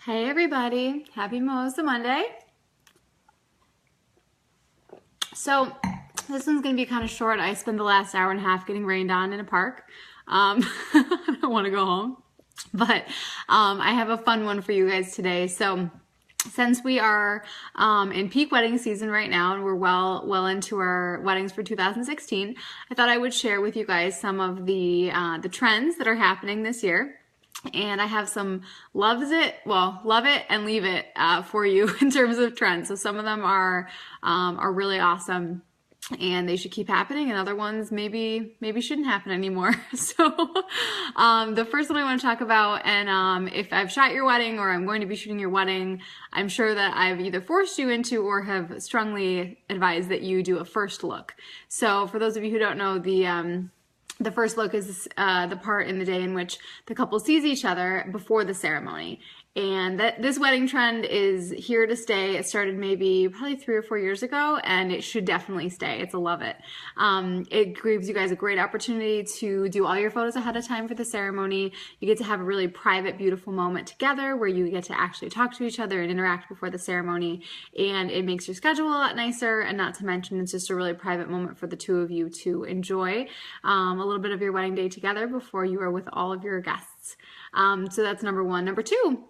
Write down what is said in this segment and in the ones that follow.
Hey everybody, happy Mimosa Monday. So this one's gonna be kind of short. I spent the last hour and a half getting rained on in a park. I don't want to go home, but I have a fun one for you guys today. So since we are in peak wedding season right now and we're well into our weddings for 2016, I thought I would share with you guys some of the trends that are happening this year. And I have some love it and leave it for you in terms of trends. So some of them are really awesome and they should keep happening, and other ones maybe shouldn't happen anymore. So the first one I want to talk about, and if I've shot your wedding or I'm going to be shooting your wedding, I'm sure that I've either forced you into or have strongly advised that you do a first look. So for those of you who don't know, the first look is the part in the day in which the couple sees each other before the ceremony. And this wedding trend is here to stay. It started probably 3 or 4 years ago, and it should definitely stay. It's a love it. It gives you guys a great opportunity to do all your photos ahead of time for the ceremony. You get to have a really private, beautiful moment together where you get to actually talk to each other and interact before the ceremony. And it makes your schedule a lot nicer, and not to mention it's just a really private moment for the two of you to enjoy a little bit of your wedding day together before you are with all of your guests. So that's number one. Number two,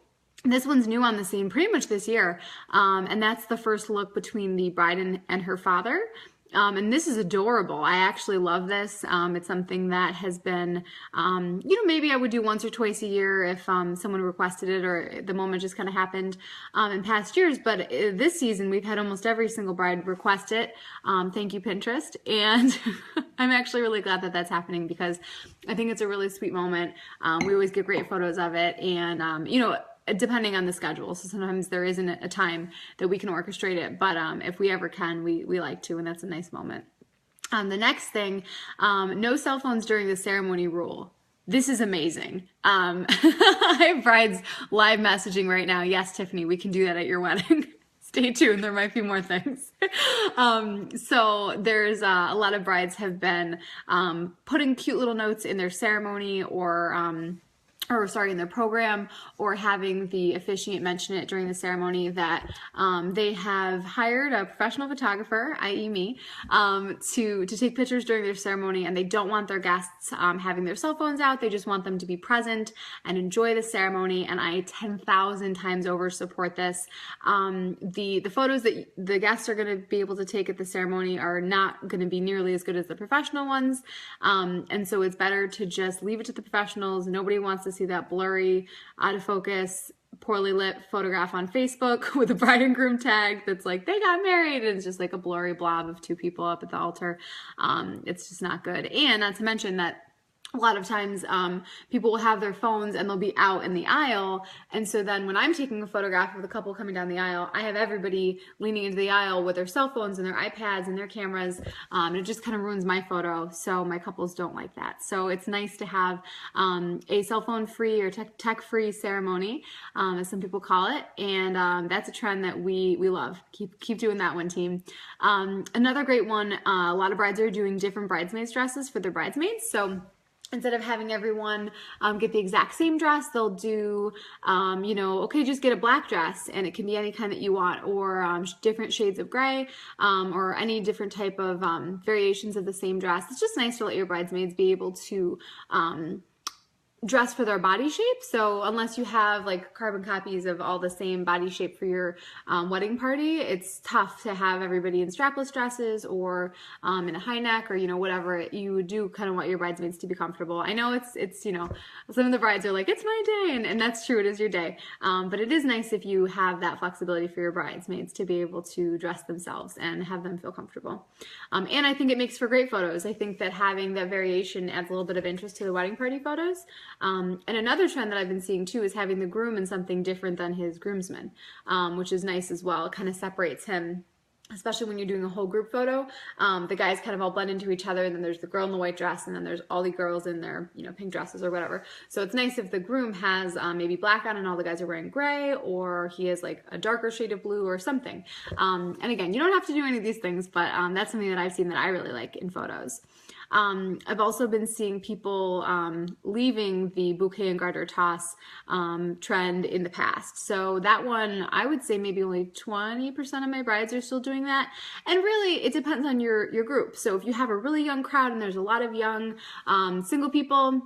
this one's new on the scene pretty much this year, and that's the first look between the bride and her father. And this is adorable. I actually love this. It's something that has been, maybe I would do once or twice a year if someone requested it or the moment just kind of happened in past years. But this season, we've had almost every single bride request it. Thank you, Pinterest. And I'm actually really glad that that's happening because I think it's a really sweet moment. We always get great photos of it. And, depending on the schedule. So sometimes there isn't a time that we can orchestrate it, but if we ever can, we like to, and that's a nice moment. The next thing, no cell phones during the ceremony rule. This is amazing. I have brides live messaging right now. Yes, Tiffany, we can do that at your wedding. Stay tuned, there might be more things. So there's a lot of brides have been putting cute little notes in their ceremony in their program, or having the officiant mention it during the ceremony that they have hired a professional photographer, i.e. me, to take pictures during their ceremony, and they don't want their guests having their cell phones out. They just want them to be present and enjoy the ceremony, and I 10,000 times over support this. The photos that the guests are going to be able to take at the ceremony are not going to be nearly as good as the professional ones, and so it's better to just leave it to the professionals. Nobody wants to see that blurry, out of focus, poorly lit photograph on Facebook with a bride and groom tag that's like they got married, and it's just like a blurry blob of two people up at the altar. It's just not good. And not to mention that a lot of times people will have their phones and they'll be out in the aisle, and so then when I'm taking a photograph of the couple coming down the aisle, I have everybody leaning into the aisle with their cell phones and their iPads and their cameras, and it just kind of ruins my photo. So my couples don't like that. So it's nice to have a cell phone free or tech free ceremony, as some people call it, and that's a trend that we love. Keep doing that one, team. Another great one, a lot of brides are doing different bridesmaids dresses for their bridesmaids. So instead of having everyone get the exact same dress, they'll do, just get a black dress, and it can be any kind that you want, or different shades of gray, or any different type of variations of the same dress. It's just nice to let your bridesmaids be able to dress for their body shape. So unless you have like carbon copies of all the same body shape for your wedding party, it's tough to have everybody in strapless dresses or in a high neck, or whatever. You do kind of want your bridesmaids to be comfortable. I know it's some of the brides are like, it's my day, and that's true, it is your day, but it is nice if you have that flexibility for your bridesmaids to be able to dress themselves and have them feel comfortable. And I think it makes for great photos. I think that having that variation adds a little bit of interest to the wedding party photos. And another trend that I've been seeing too is having the groom in something different than his groomsmen, which is nice as well. It kind of separates him, especially when you're doing a whole group photo. The guys kind of all blend into each other, and then there's the girl in the white dress, and then there's all the girls in their pink dresses or whatever. So it's nice if the groom has maybe black on and all the guys are wearing gray, or he has like a darker shade of blue or something. And again, you don't have to do any of these things, but that's something that I've seen that I really like in photos. I've also been seeing people leaving the bouquet and garter toss trend in the past. So that one, I would say maybe only 20% of my brides are still doing that. And really, it depends on your group. So if you have a really young crowd and there's a lot of young single people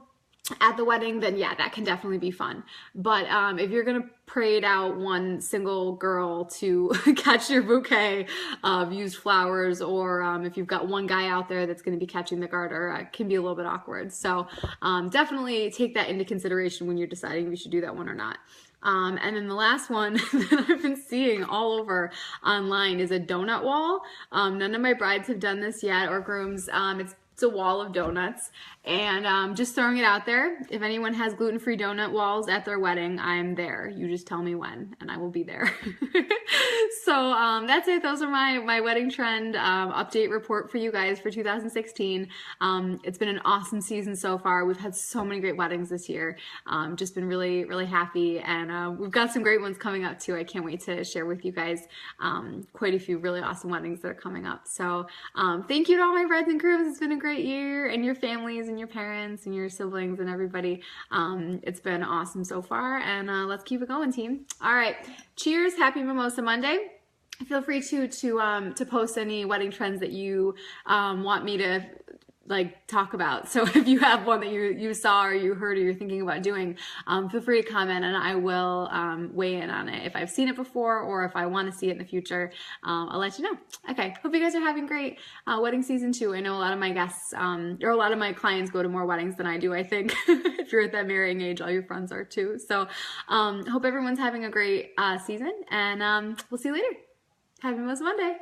at the wedding, then yeah, that can definitely be fun. But if you're gonna parade out one single girl to catch your bouquet of used flowers, or if you've got one guy out there that's gonna be catching the garter, it can be a little bit awkward. So definitely take that into consideration when you're deciding if you should do that one or not. And then the last one that I've been seeing all over online is a donut wall. None of my brides have done this yet, or grooms. It's a wall of donuts, and just throwing it out there. If anyone has gluten-free donut walls at their wedding, I'm there. You just tell me when, and I will be there. So that's it. Those are my wedding trend update report for you guys for 2016. It's been an awesome season so far. We've had so many great weddings this year. Just been really, really happy, and we've got some great ones coming up too. I can't wait to share with you guys quite a few really awesome weddings that are coming up. So thank you to all my brides and grooms. It's been a great year, and your families and your parents and your siblings and everybody. It's been awesome so far, and let's keep it going, team. All right, cheers. Happy Mimosa Monday. Feel free to post any wedding trends that you want me to talk about. So if you have one that you saw or you heard or you're thinking about doing, feel free to comment, and I will weigh in on it. If I've seen it before or if I want to see it in the future, I'll let you know. Okay, hope you guys are having great wedding season too. I know a lot of my guests or a lot of my clients go to more weddings than I do, I think. If you're at that marrying age, all your friends are too. So hope everyone's having a great season, and we'll see you later. Happy Mimosa Monday.